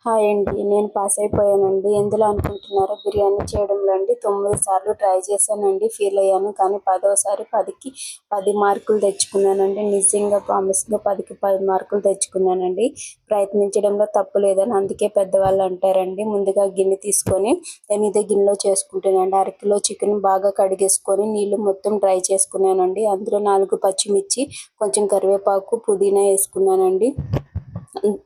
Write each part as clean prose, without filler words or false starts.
Hi అండి, నేను pass అయిపోయానండి. ఎందులో అనుకుంటున్నారో, బిర్యానీ చేయడంలో అండి. 9 సార్లు ట్రై చేశానండి, ఫెయిల్ అయ్యాను. కానీ 10వసారి 10కి 10 మార్కులు తెచ్చుకున్నానండి. నిజంగా ప్రామిస్గా 10కి 10 మార్కులు తెచ్చుకున్నానండి. ప్రయత్నించడంలో తప్పు లేదని అందుకే పెద్దవాళ్ళు అంటారండి. ముందుగా గిన్నె తీసుకొని నేను ఇదే గిన్నెలో చేసుకుంటానండి. అరకిలో చికెన్ బాగా కడిగేసుకొని నీళ్ళు మొత్తం డ్రై చేసుకున్నానండి. అందులో 4 పచ్చిమిర్చి, కొంచెం కరివేపాకు, పుదీనా వేసుకున్నానండి.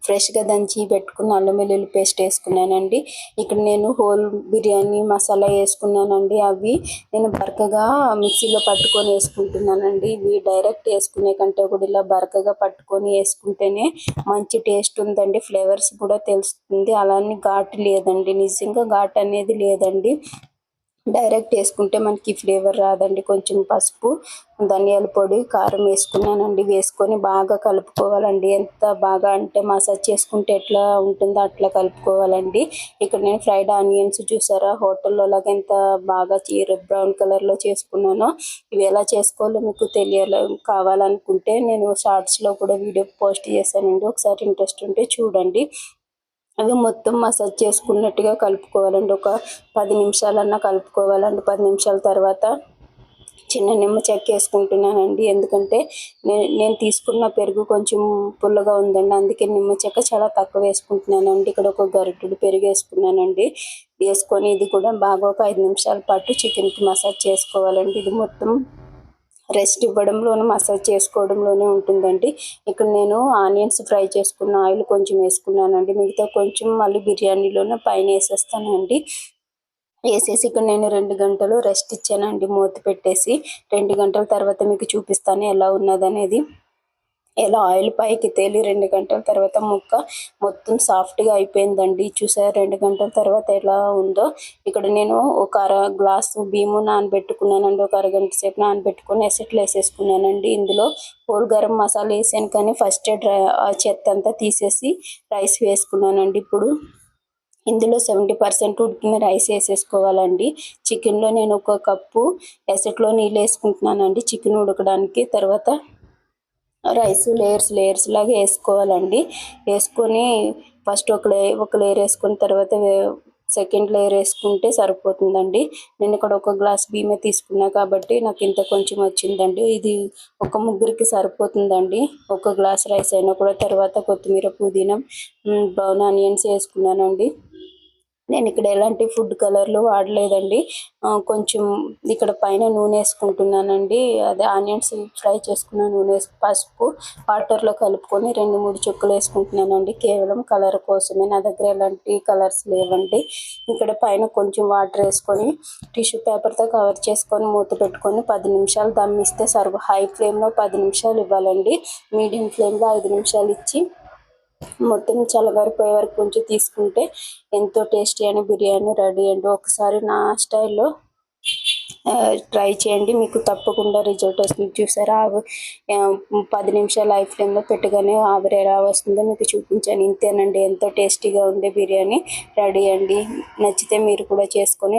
ఫ్రెష్గా దంచి పెట్టుకున్న అల్లం వెల్లుల్లి పేస్ట్ వేసుకున్నానండి. ఇక్కడ నేను హోల్ బిర్యానీ మసాలా వేసుకున్నానండి. అవి నేను బరకగా మిక్సీలో పట్టుకొని వేసుకుంటున్నానండి. ఇవి డైరెక్ట్ వేసుకునే కంటే కూడా ఇలా బరకగా పట్టుకొని వేసుకుంటేనే మంచి టేస్ట్ ఉందండి. ఫ్లేవర్స్ కూడా తెలుస్తుంది. అలానే ఘాటు లేదండి, నిజంగా ఘాటు అనేది లేదండి. డైరెక్ట్ వేసుకుంటే మనకి ఫ్లేవర్ రాదండి. కొంచెం పసుపు, ధనియాల పొడి, కారం వేసుకున్నానండి. వేసుకొని బాగా కలుపుకోవాలండి. ఎంత బాగా అంటే మసాజ్ చేసుకుంటే ఎట్లా ఉంటుందో అట్లా కలుపుకోవాలండి. ఇక్కడ నేను ఫ్రైడ్ ఆనియన్స్ చూసారా, హోటల్లో లాగా ఎంత బాగా బ్రౌన్ కలర్లో చేసుకున్నానో. ఇవి ఎలా చేసుకోవాలో మీకు కావాలనుకుంటే నేను షార్ట్స్లో కూడా వీడియో పోస్ట్ చేశానండి. ఒకసారి ఇంట్రెస్ట్ ఉంటే చూడండి. అవి మొత్తం మసాజ్ చేసుకున్నట్టుగా కలుపుకోవాలండి. ఒక 10 నిమిషాలన్నా కలుపుకోవాలండి. 10 నిమిషాల తర్వాత చిన్న నిమ్మ చెక్క వేసుకుంటున్నానండి. ఎందుకంటే నేను తీసుకున్న పెరుగు కొంచెం పుల్లగా ఉందండి. అందుకే నిమ్మ చెక్క చాలా తక్కువ వేసుకుంటున్నానండి. ఇక్కడ ఒక గరిటెడు పెరుగు వేసుకున్నానండి. వేసుకొని ఇది కూడా బాగా ఒక 5 నిమిషాల పాటు చికెన్కి మసాజ్ చేసుకోవాలండి. ఇది మొత్తం రెస్ట్ ఇవ్వడంలోనే, మసాజ్ చేసుకోవడంలోనే ఉంటుందండి. ఇక్కడ నేను ఆనియన్స్ ఫ్రై చేసుకున్న ఆయిల్ కొంచెం వేసుకున్నానండి. మిగతా కొంచెం మళ్ళీ బిర్యానీలోనే పైన వేసేస్తానండి. వేసేసి ఇక్కడ నేను 2 గంటలు రెస్ట్ ఇచ్చానండి, మూత పెట్టేసి. 2 గంటల తర్వాత మీకు చూపిస్తాను ఎలా ఉన్నదనేది. ఎలా ఆయిల్ పైకి తేలి 2 గంటల తర్వాత ముక్క మొత్తం సాఫ్ట్గా అయిపోయిందండి. చూసారా 2 గంటల తర్వాత ఎలా ఉందో. ఇక్కడ నేను ఒక గ్లాసు బియ్యము నానబెట్టుకున్నానండి. ఒక అరగంట సేపు నానబెట్టుకొని ఎసట్లో వేసేసుకున్నానండి. ఇందులో హోల్ గరం మసాలా వేసాను, కానీ ఫస్ట్ ఆ చెత్త అంతా తీసేసి రైస్ వేసుకున్నానండి. ఇప్పుడు ఇందులో 70% ఉడికిన రైస్ వేసేసుకోవాలండి. చికెన్లో నేను 1 కప్పు ఎసట్లో నీళ్ళు వేసుకుంటున్నానండి చికెన్ ఉడకడానికి. తర్వాత రైస్ లేయర్స్ లాగా వేసుకోవాలండి. వేసుకొని ఫస్ట్ ఒక లేయర్ వేసుకున్న తర్వాత సెకండ్ లేయర్ వేసుకుంటే సరిపోతుందండి. నేను ఇక్కడ 1 గ్లాస్ బియ్యమే తీసుకున్నా కాబట్టి నాకు ఇంత కొంచెం వచ్చిందండి. ఇది ఒక ముగ్గురికి సరిపోతుందండి, 1 గ్లాస్ రైస్ అయినా కూడా. తర్వాత కొత్తిమీర, పుదీనా, బ్రౌన్ ఆనియన్స్ వేసుకున్నానండి. నేను ఇక్కడ ఎలాంటి ఫుడ్ కలర్లు వాడలేదండి. కొంచెం ఇక్కడ పైన నూనె వేసుకుంటున్నానండి. అదే ఆనియన్స్ ఫ్రై చేసుకున్న నూనె, పసుపు వాటర్లో కలుపుకొని 2-3 చుక్కలు వేసుకుంటున్నానండి, కేవలం కలర్ కోసమే. నా దగ్గర ఎలాంటి కలర్స్ లేవండి. ఇక్కడ పైన కొంచెం వాటర్ వేసుకొని టిష్యూ పేపర్తో కవర్ చేసుకొని మూత పెట్టుకొని 10 నిమిషాలు దమ్ ఇస్తే హై ఫ్లేమ్లో 10 నిమిషాలు ఇవ్వాలండి. మీడియం ఫ్లేమ్లో 5 నిమిషాలు ఇచ్చి మొత్తం చల్లబడిపోయే వరకు కొంచెం తీసుకుంటే ఎంతో టేస్టీ అయిన బిర్యానీ రెడీ అండి. ఒకసారి నా స్టైల్లో ట్రై చేయండి, మీకు తప్పకుండా రిజల్ట్ వస్తుంది. చూసారా 10 నిమిషాలు హై ఫ్లేమ్లో పెట్టగానే ఆవిరి ఎలా వస్తుందో మీకు చూపించాను. ఇంతేనండి, ఎంతో టేస్టీగా ఉండే బిర్యానీ రెడీ అండి. నచ్చితే మీరు కూడా చేసుకొని